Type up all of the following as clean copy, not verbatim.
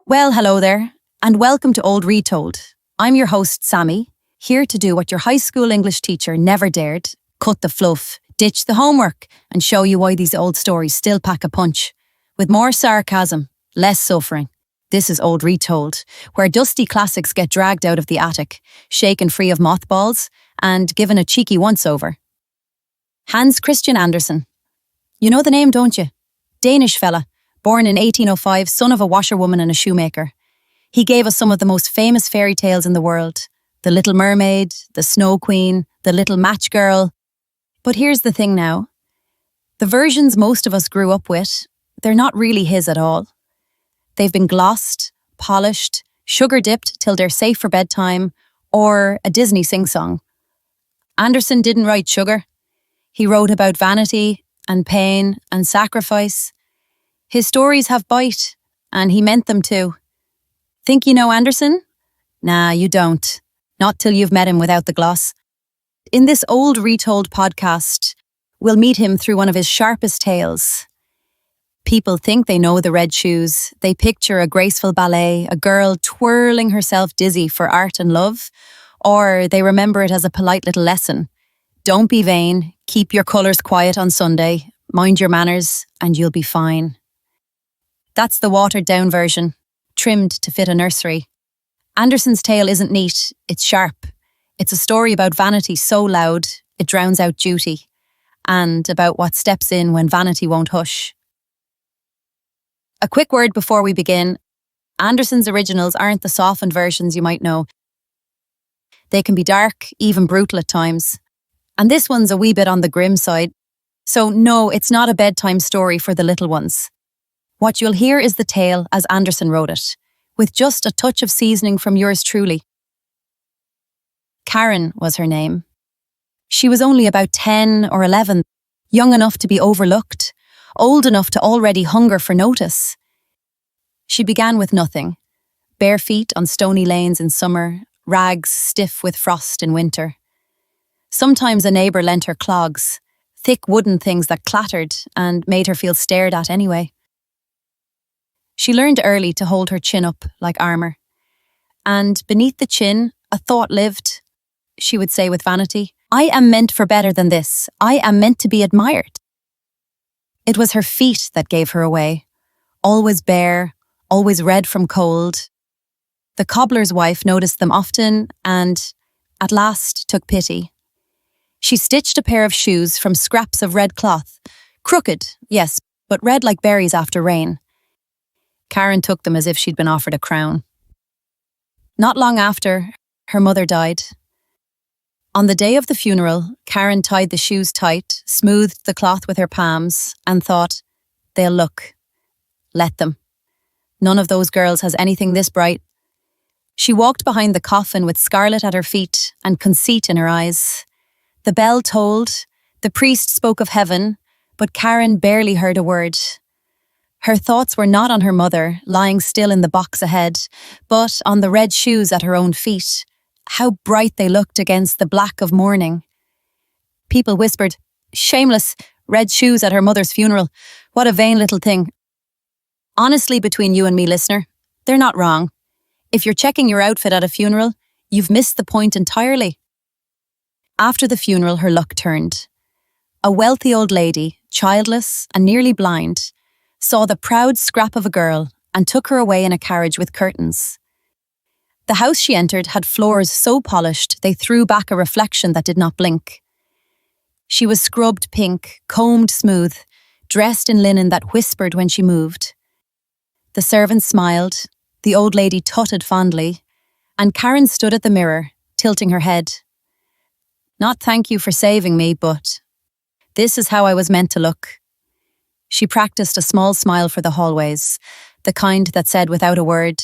Well, hello there, and welcome to Old Retold. I'm your host, Sammy, here to do what your high school English teacher never dared: cut the fluff, ditch the homework, and show you why these old stories still pack a punch. With more sarcasm, less suffering. This is Old Retold, where dusty classics get dragged out of the attic, shaken free of mothballs, and given a cheeky once-over. Hans Christian Andersen. You know the name, don't you? Danish fella, born in 1805, son of a washerwoman and a shoemaker. He gave us some of the most famous fairy tales in the world. The Little Mermaid, the Snow Queen, the Little Match Girl. But here's the thing now. The versions most of us grew up with, they're not really his at all. They've been glossed, polished, sugar-dipped till they're safe for bedtime, or a Disney sing-song. Andersen didn't write sugar. He wrote about vanity and pain and sacrifice. His stories have bite, and he meant them to. Think you know Andersen? Nah, you don't. Not till you've met him without the gloss. In this Old Retold podcast, we'll meet him through one of his sharpest tales. People think they know the red shoes. They picture a graceful ballet, a girl twirling herself dizzy for art and love, or they remember it as a polite little lesson. Don't be vain, keep your colours quiet on Sunday, mind your manners, and you'll be fine. That's the watered-down version, trimmed to fit a nursery. Andersen's tale isn't neat, it's sharp. It's a story about vanity so loud, it drowns out duty, and about what steps in when vanity won't hush. A quick word before we begin. Andersen's originals aren't the softened versions you might know. They can be dark, even brutal at times. And this one's a wee bit on the grim side. So no, it's not a bedtime story for the little ones. What you'll hear is the tale as Andersen wrote it, with just a touch of seasoning from yours truly. Karen was her name. She was only about 10 or 11, young enough to be overlooked, old enough to already hunger for notice. She began with nothing, bare feet on stony lanes in summer, rags stiff with frost in winter. Sometimes a neighbour lent her clogs, thick wooden things that clattered and made her feel stared at anyway. She learned early to hold her chin up like armour. And beneath the chin, a thought lived. She would say with vanity, "I am meant for better than this. I am meant to be admired." It was her feet that gave her away. Always bare, always red from cold. The cobbler's wife noticed them often and, at last, took pity. She stitched a pair of shoes from scraps of red cloth. Crooked, yes, but red like berries after rain. Karen took them as if she'd been offered a crown. Not long after, her mother died. On the day of the funeral, Karen tied the shoes tight, smoothed the cloth with her palms, and thought, "They'll look. Let them. None of those girls has anything this bright." She walked behind the coffin with scarlet at her feet and conceit in her eyes. The bell tolled, the priest spoke of heaven, but Karen barely heard a word. Her thoughts were not on her mother, lying still in the box ahead, but on the red shoes at her own feet. How bright they looked against the black of mourning. People whispered, "Shameless, red shoes at her mother's funeral. What a vain little thing." Honestly, between you and me, listener, they're not wrong. If you're checking your outfit at a funeral, you've missed the point entirely. After the funeral, her luck turned. A wealthy old lady, childless and nearly blind, saw the proud scrap of a girl and took her away in a carriage with curtains. The house she entered had floors so polished they threw back a reflection that did not blink. She was scrubbed pink, combed smooth, dressed in linen that whispered when she moved. The servants smiled, the old lady tutted fondly, and Karen stood at the mirror, tilting her head. "Not thank you for saving me, but this is how I was meant to look." She practiced a small smile for the hallways, the kind that said without a word,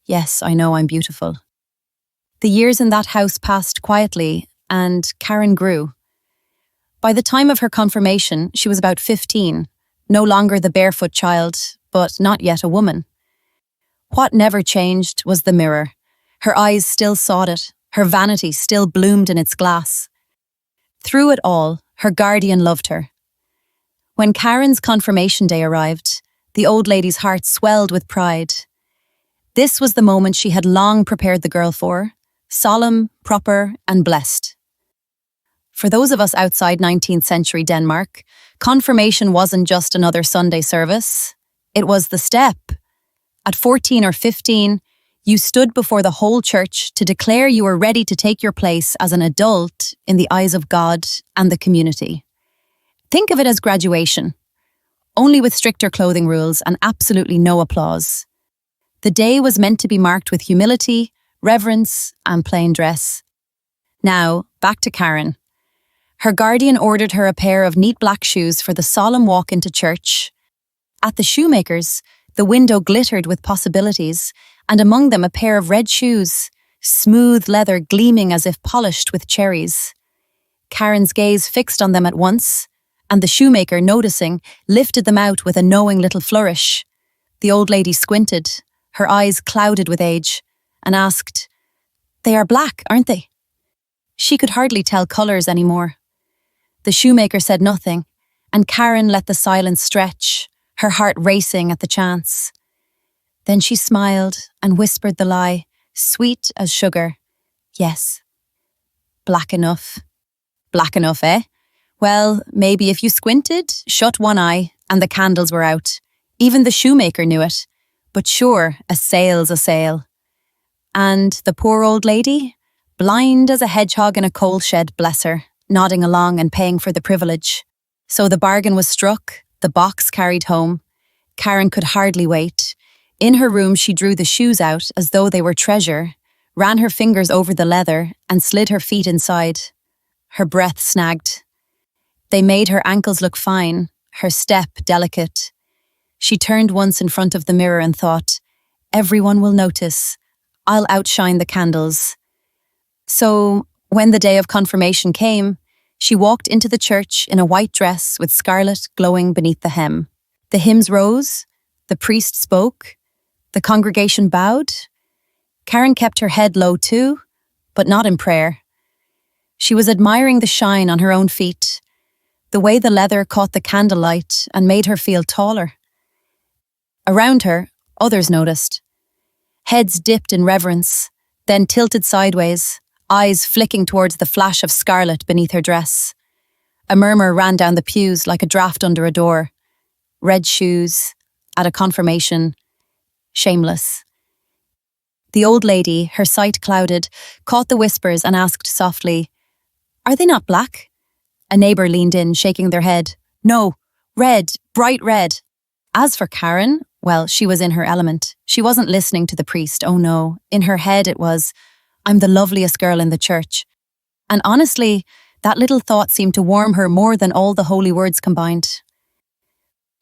"Yes, I know I'm beautiful." The years in that house passed quietly, and Karen grew. By the time of her confirmation, she was about 15, no longer the barefoot child, but not yet a woman. What never changed was the mirror. Her eyes still sought it, her vanity still bloomed in its glass. Through it all, her guardian loved her. When Karen's confirmation day arrived, the old lady's heart swelled with pride. This was the moment she had long prepared the girl for, solemn, proper, and blessed. For those of us outside 19th century Denmark, confirmation wasn't just another Sunday service. It was the step. At 14 or 15, you stood before the whole church to declare you were ready to take your place as an adult in the eyes of God and the community. Think of it as graduation, only with stricter clothing rules and absolutely no applause. The day was meant to be marked with humility, reverence, and plain dress. Now, back to Karen. Her guardian ordered her a pair of neat black shoes for the solemn walk into church. At the shoemaker's, the window glittered with possibilities, and among them a pair of red shoes, smooth leather gleaming as if polished with cherries. Karen's gaze fixed on them at once, and the shoemaker, noticing, lifted them out with a knowing little flourish. The old lady squinted, her eyes clouded with age, and asked, "They are black, aren't they?" She could hardly tell colours anymore. The shoemaker said nothing, and Karen let the silence stretch, her heart racing at the chance. Then she smiled and whispered the lie, sweet as sugar. "Yes. Black enough." Black enough, eh? Well, maybe if you squinted, shut one eye, and the candles were out. Even the shoemaker knew it. But sure, a sale's a sale. And the poor old lady? Blind as a hedgehog in a coal shed, bless her, nodding along and paying for the privilege. So the bargain was struck, the box carried home. Karen could hardly wait. In her room she drew the shoes out as though they were treasure, ran her fingers over the leather and slid her feet inside. Her breath snagged. They made her ankles look fine, her step delicate. She turned once in front of the mirror and thought, "Everyone will notice. I'll outshine the candles." So, when the day of confirmation came, she walked into the church in a white dress with scarlet glowing beneath the hem. The hymns rose, the priest spoke, the congregation bowed. Karen kept her head low too, but not in prayer. She was admiring the shine on her own feet, the way the leather caught the candlelight and made her feel taller. Around her, others noticed. Heads dipped in reverence, then tilted sideways, eyes flicking towards the flash of scarlet beneath her dress. A murmur ran down the pews like a draught under a door. Red shoes, at a confirmation, shameless. The old lady, her sight clouded, caught the whispers and asked softly, "Are they not black?" A neighbour leaned in, shaking their head. "No, red, bright red." As for Karen, well, she was in her element. She wasn't listening to the priest, oh no. In her head it was, "I'm the loveliest girl in the church." And honestly, that little thought seemed to warm her more than all the holy words combined.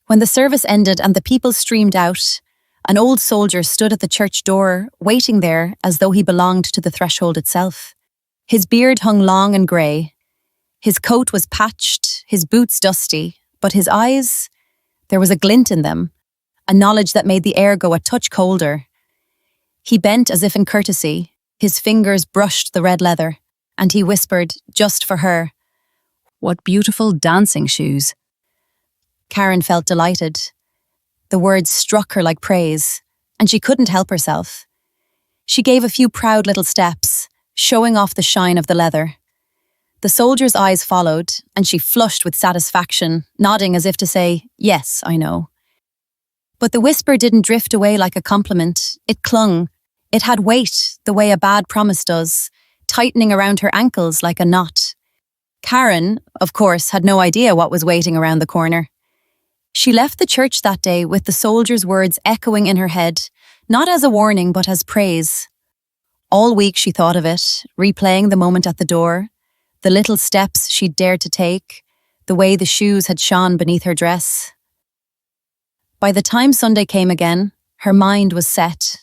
When the service ended and the people streamed out, an old soldier stood at the church door, waiting there as though he belonged to the threshold itself. His beard hung long and grey. His coat was patched, his boots dusty, but his eyes, there was a glint in them, a knowledge that made the air go a touch colder. He bent as if in courtesy, his fingers brushed the red leather, and he whispered, just for her, "What beautiful dancing shoes." Karen felt delighted. The words struck her like praise, and she couldn't help herself. She gave a few proud little steps, showing off the shine of the leather. The soldier's eyes followed, and she flushed with satisfaction, nodding as if to say, "Yes, I know." But the whisper didn't drift away like a compliment. It clung. It had weight, the way a bad promise does, tightening around her ankles like a knot. Karen, of course, had no idea what was waiting around the corner. She left the church that day with the soldier's words echoing in her head, not as a warning but as praise. All week she thought of it, replaying the moment at the door, the little steps she'd dared to take, the way the shoes had shone beneath her dress. By the time Sunday came again, her mind was set.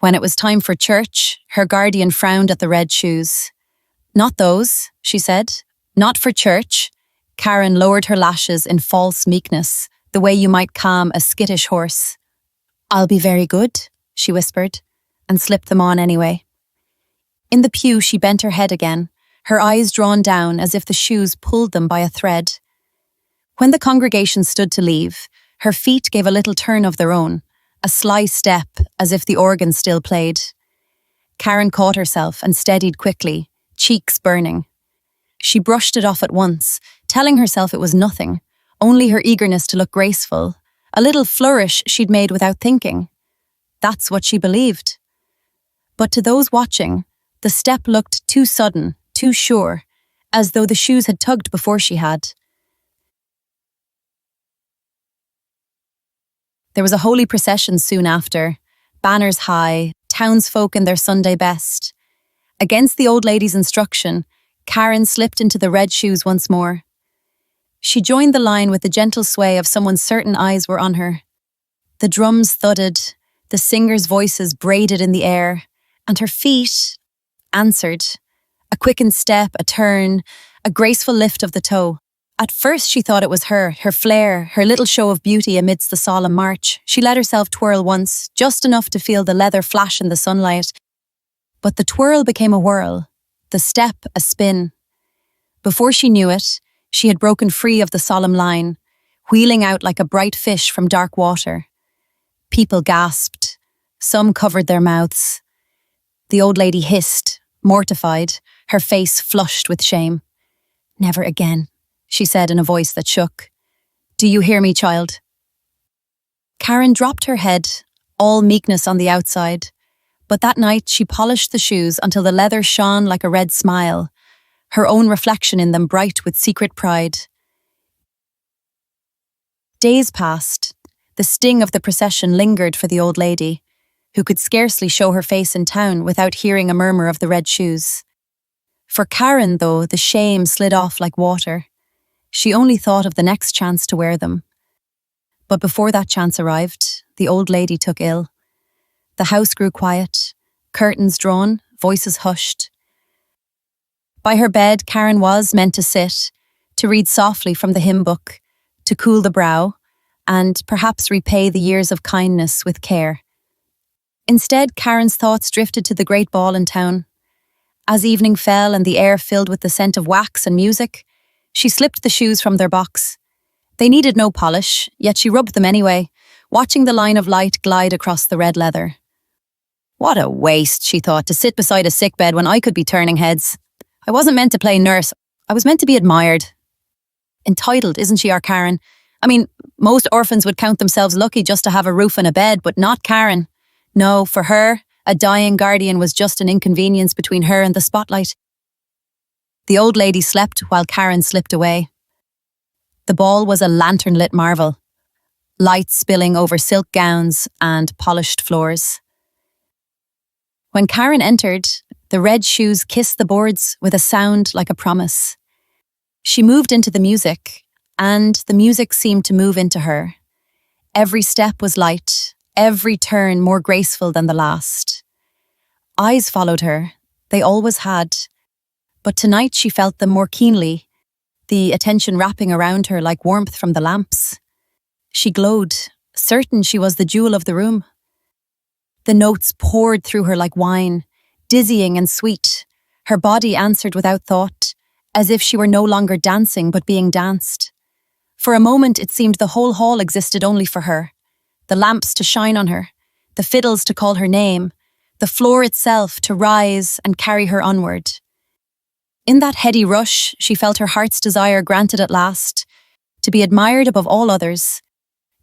When it was time for church, her guardian frowned at the red shoes. "Not those," she said. "Not for church." Karen lowered her lashes in false meekness, the way you might calm a skittish horse. "I'll be very good," she whispered, and slipped them on anyway. In the pew she bent her head again, her eyes drawn down as if the shoes pulled them by a thread. When the congregation stood to leave, her feet gave a little turn of their own, a sly step as if the organ still played. Karen caught herself and steadied quickly, cheeks burning. She brushed it off at once, telling herself it was nothing, only her eagerness to look graceful, a little flourish she'd made without thinking. That's what she believed. But to those watching, the step looked too sudden, too sure, as though the shoes had tugged before she had. There was a holy procession soon after, banners high, townsfolk in their Sunday best. Against the old lady's instruction, Karen slipped into the red shoes once more. She joined the line with the gentle sway of someone's certain eyes were on her. The drums thudded, the singers' voices braided in the air, and her feet answered. A quickened step, a turn, a graceful lift of the toe. At first she thought it was her flair, her little show of beauty amidst the solemn march. She let herself twirl once, just enough to feel the leather flash in the sunlight. But the twirl became a whirl, the step a spin. Before she knew it, she had broken free of the solemn line, wheeling out like a bright fish from dark water. People gasped. Some covered their mouths. The old lady hissed, mortified, her face flushed with shame. "Never again," she said in a voice that shook. "Do you hear me, child?" Karen dropped her head, all meekness on the outside. But that night she polished the shoes until the leather shone like a red smile, her own reflection in them bright with secret pride. Days passed. The sting of the procession lingered for the old lady, who could scarcely show her face in town without hearing a murmur of the red shoes. For Karen, though, the shame slid off like water. She only thought of the next chance to wear them. But before that chance arrived, the old lady took ill. The house grew quiet, curtains drawn, voices hushed. By her bed, Karen was meant to sit, to read softly from the hymn book, to cool the brow, and perhaps repay the years of kindness with care. Instead, Karen's thoughts drifted to the great ball in town. As evening fell and the air filled with the scent of wax and music, she slipped the shoes from their box. They needed no polish, yet she rubbed them anyway, watching the line of light glide across the red leather. What a waste, she thought, to sit beside a sickbed when I could be turning heads. I wasn't meant to play nurse. I was meant to be admired. Entitled, isn't she, our Karen? I mean, most orphans would count themselves lucky just to have a roof and a bed, but not Karen. No, for her, a dying guardian was just an inconvenience between her and the spotlight. The old lady slept while Karen slipped away. The ball was a lantern-lit marvel, light spilling over silk gowns and polished floors. When Karen entered, the red shoes kissed the boards with a sound like a promise. She moved into the music, and the music seemed to move into her. Every step was light, every turn more graceful than the last. Eyes followed her, they always had, but tonight she felt them more keenly, the attention wrapping around her like warmth from the lamps. She glowed, certain she was the jewel of the room. The notes poured through her like wine, dizzying and sweet. Her body answered without thought, as if she were no longer dancing but being danced. For a moment it seemed the whole hall existed only for her. The lamps to shine on her, the fiddles to call her name, the floor itself to rise and carry her onward. In that heady rush, she felt her heart's desire granted at last, to be admired above all others,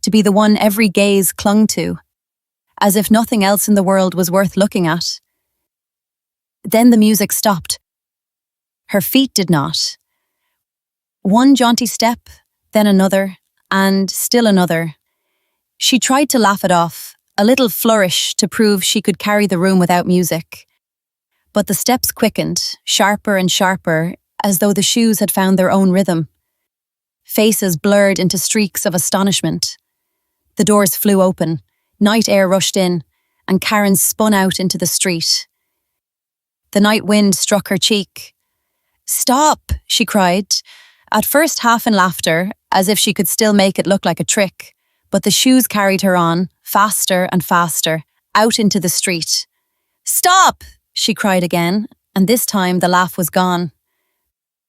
to be the one every gaze clung to, as if nothing else in the world was worth looking at. Then the music stopped. Her feet did not. One jaunty step, then another, and still another. She tried to laugh it off, a little flourish to prove she could carry the room without music. But the steps quickened, sharper and sharper, as though the shoes had found their own rhythm. Faces blurred into streaks of astonishment. The doors flew open, night air rushed in, and Karen spun out into the street. The night wind struck her cheek. "Stop!" she cried, at first half in laughter, as if she could still make it look like a trick, but the shoes carried her on, faster and faster, out into the street. "Stop!" she cried again, and this time the laugh was gone.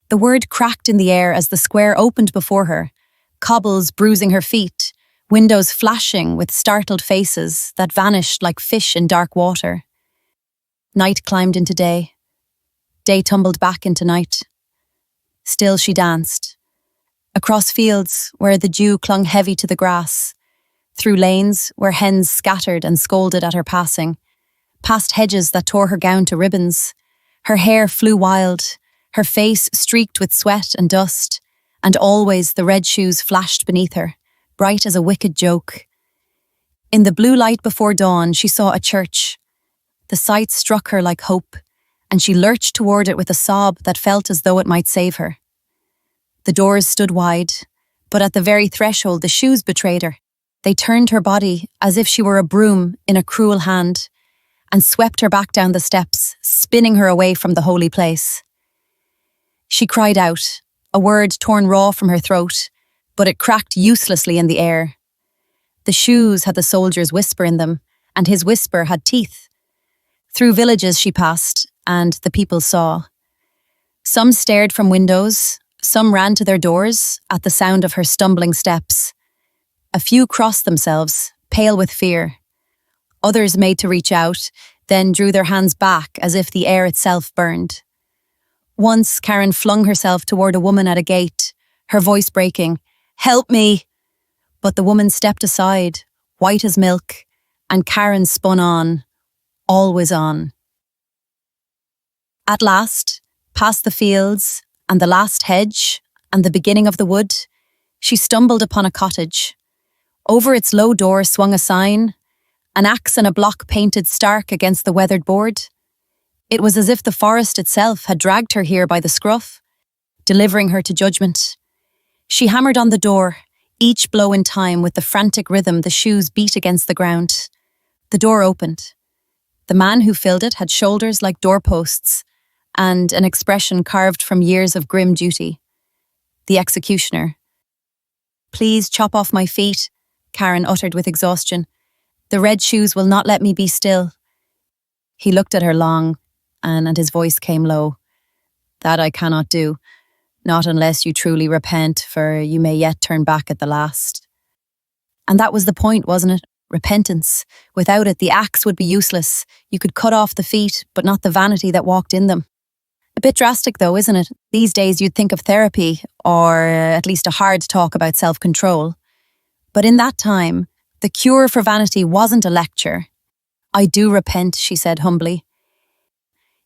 The word cracked in the air as the square opened before her, cobbles bruising her feet, windows flashing with startled faces that vanished like fish in dark water. Night climbed into day. Day tumbled back into night. Still she danced. Across fields where the dew clung heavy to the grass, through lanes where hens scattered and scolded at her passing, past hedges that tore her gown to ribbons. Her hair flew wild, her face streaked with sweat and dust, and always the red shoes flashed beneath her, bright as a wicked joke. In the blue light before dawn, she saw a church. The sight struck her like hope, and she lurched toward it with a sob that felt as though it might save her. The doors stood wide, but at the very threshold the shoes betrayed her. They turned her body as if she were a broom in a cruel hand, and swept her back down the steps, spinning her away from the holy place. She cried out, a word torn raw from her throat, but it cracked uselessly in the air. The shoes had the soldier's whisper in them, and his whisper had teeth. Through villages she passed, and the people saw. Some stared from windows, some ran to their doors at the sound of her stumbling steps. A few crossed themselves, pale with fear. Others made to reach out, then drew their hands back as if the air itself burned. Once Karen flung herself toward a woman at a gate, her voice breaking, "Help me!" But the woman stepped aside, white as milk, and Karen spun on, always on. At last, past the fields, and the last hedge, and the beginning of the wood, she stumbled upon a cottage. Over its low door swung a sign, an axe and a block painted stark against the weathered board. It was as if the forest itself had dragged her here by the scruff, delivering her to judgment. She hammered on the door, each blow in time with the frantic rhythm the shoes beat against the ground. The door opened. The man who filled it had shoulders like doorposts, and an expression carved from years of grim duty. The executioner. "Please chop off my feet," Karen uttered with exhaustion. "The red shoes will not let me be still." He looked at her long, and his voice came low. "That I cannot do, not unless you truly repent, for you may yet turn back at the last." And that was the point, wasn't it? Repentance. Without it, the axe would be useless. You could cut off the feet, but not the vanity that walked in them. A bit drastic though, isn't it? These days you'd think of therapy, or at least a hard talk about self-control. But in that time, the cure for vanity wasn't a lecture. "I do repent," she said humbly.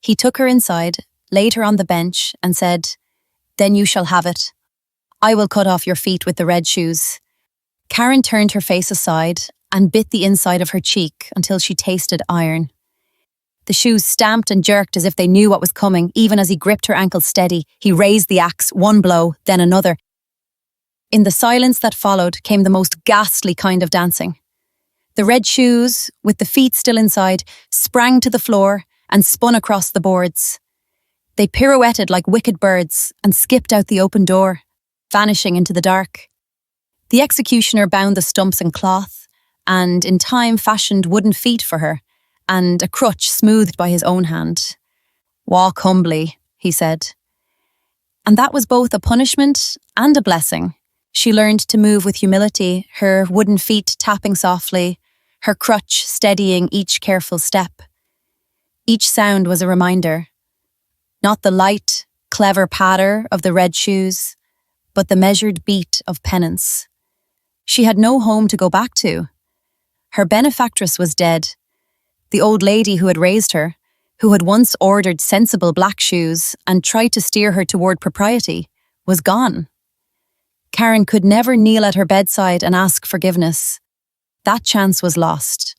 He took her inside, laid her on the bench, and said, "Then you shall have it. I will cut off your feet with the red shoes." Karen turned her face aside and bit the inside of her cheek until she tasted iron. The shoes stamped and jerked as if they knew what was coming. Even as he gripped her ankle steady, he raised the axe, one blow, then another. In the silence that followed came the most ghastly kind of dancing. The red shoes, with the feet still inside, sprang to the floor and spun across the boards. They pirouetted like wicked birds and skipped out the open door, vanishing into the dark. The executioner bound the stumps in cloth and in time fashioned wooden feet for her, and a crutch smoothed by his own hand. "Walk humbly," he said. And that was both a punishment and a blessing. She learned to move with humility, her wooden feet tapping softly, her crutch steadying each careful step. Each sound was a reminder. Not the light, clever patter of the red shoes, but the measured beat of penance. She had no home to go back to. Her benefactress was dead. The old lady who had raised her, who had once ordered sensible black shoes and tried to steer her toward propriety, was gone. Karen could never kneel at her bedside and ask forgiveness. That chance was lost.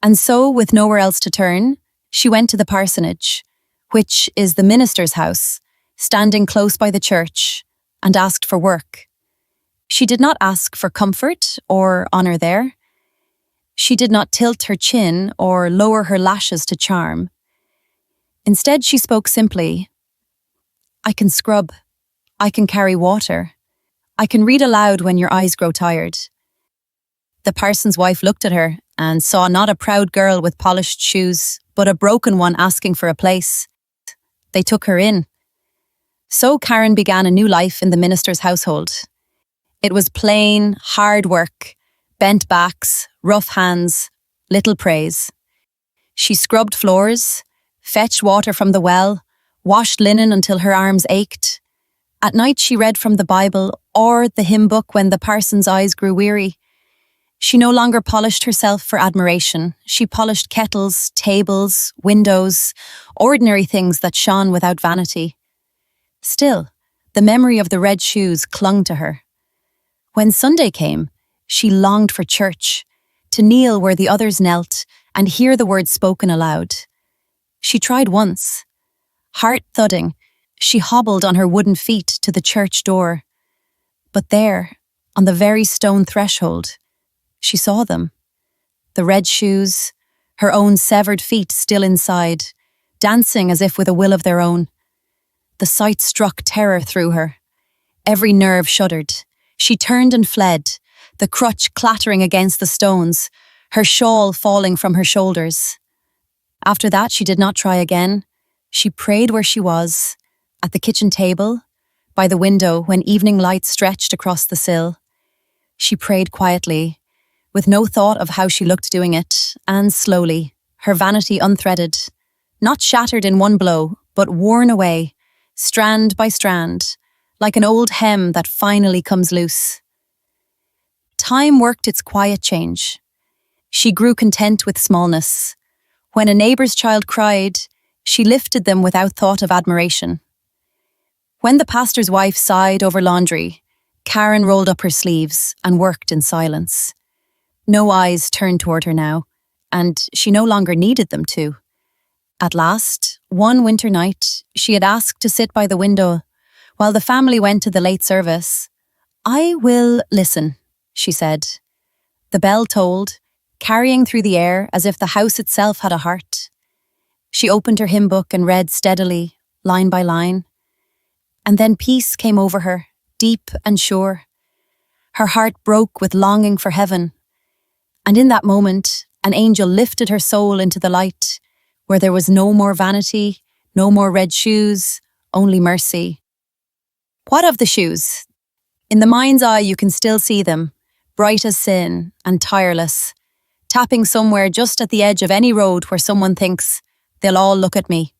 And so, with nowhere else to turn, she went to the parsonage, which is the minister's house, standing close by the church, and asked for work. She did not ask for comfort or honour there. She did not tilt her chin or lower her lashes to charm. Instead, she spoke simply, "I can scrub. I can carry water. I can read aloud when your eyes grow tired." The parson's wife looked at her and saw not a proud girl with polished shoes, but a broken one asking for a place. They took her in. So Karen began a new life in the minister's household. It was plain, hard work, Bent backs, rough hands, little praise. She scrubbed floors, fetched water from the well, washed linen until her arms ached. At night she read from the Bible or the hymn book when the parson's eyes grew weary. She no longer polished herself for admiration. She polished kettles, tables, windows, ordinary things that shone without vanity. Still, the memory of the red shoes clung to her. When Sunday came, she longed for church, to kneel where the others knelt and hear the words spoken aloud. She tried once. Heart thudding, she hobbled on her wooden feet to the church door. But there, on the very stone threshold, she saw them. The red shoes, her own severed feet still inside, dancing as if with a will of their own. The sight struck terror through her. Every nerve shuddered. She turned and fled, the crutch clattering against the stones, her shawl falling from her shoulders. After that, she did not try again. She prayed where she was, at the kitchen table, by the window when evening light stretched across the sill. She prayed quietly, with no thought of how she looked doing it, and slowly, her vanity unthreaded, not shattered in one blow, but worn away, strand by strand, like an old hem that finally comes loose. Time worked its quiet change. She grew content with smallness. When a neighbour's child cried, she lifted them without thought of admiration. When the pastor's wife sighed over laundry, Karen rolled up her sleeves and worked in silence. No eyes turned toward her now, and she no longer needed them to. At last, one winter night, she had asked to sit by the window while the family went to the late service. "I will listen," she said. The bell tolled, carrying through the air as if the house itself had a heart. She opened her hymn book and read steadily, line by line. And then peace came over her, deep and sure. Her heart broke with longing for heaven. And in that moment, an angel lifted her soul into the light, where there was no more vanity, no more red shoes, only mercy. What of the shoes? In the mind's eye you can still see them, bright as sin and tireless, tapping somewhere just at the edge of any road where someone thinks, they'll all look at me.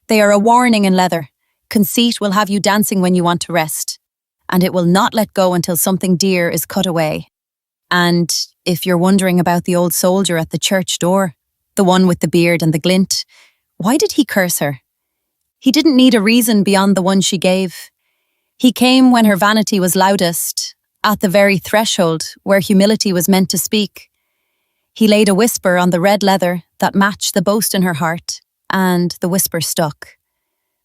They are a warning in leather. Conceit will have you dancing when you want to rest, and it will not let go until something dear is cut away. And if you're wondering about the old soldier at the church door, the one with the beard and the glint, why did he curse her? He didn't need a reason beyond the one she gave. He came when her vanity was loudest, at the very threshold where humility was meant to speak. He laid a whisper on the red leather that matched the boast in her heart, and the whisper stuck.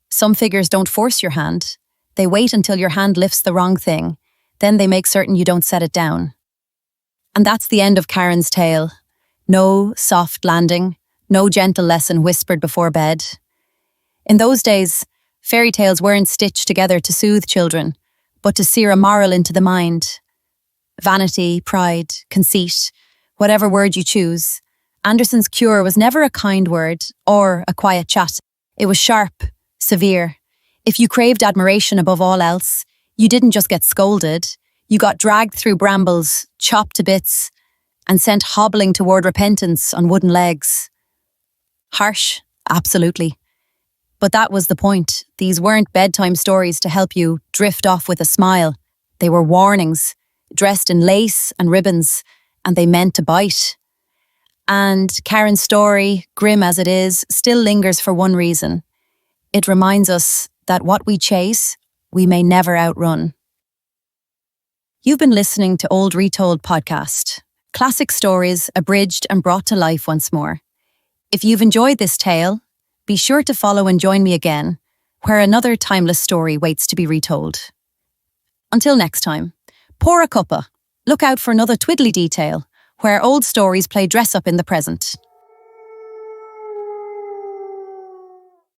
Some figures don't force your hand. They wait until your hand lifts the wrong thing. Then they make certain you don't set it down. And that's the end of Karen's tale. No soft landing, no gentle lesson whispered before bed. In those days, fairy tales weren't stitched together to soothe children, but to sear a moral into the mind. Vanity, pride, conceit, whatever word you choose, Andersen's cure was never a kind word or a quiet chat. It was sharp, severe. If you craved admiration above all else, you didn't just get scolded, you got dragged through brambles, chopped to bits, and sent hobbling toward repentance on wooden legs. Harsh, absolutely. But that was the point. These weren't bedtime stories to help you drift off with a smile. They were warnings, dressed in lace and ribbons, and they meant to bite. And Karen's story, grim as it is, still lingers for one reason. It reminds us that what we chase, we may never outrun. You've been listening to Old Retold podcast, classic stories abridged and brought to life once more. If you've enjoyed this tale, be sure to follow and join me again, where another timeless story waits to be retold. Until next time, pour a cuppa. Look out for another twiddly detail, where old stories play dress up in the present.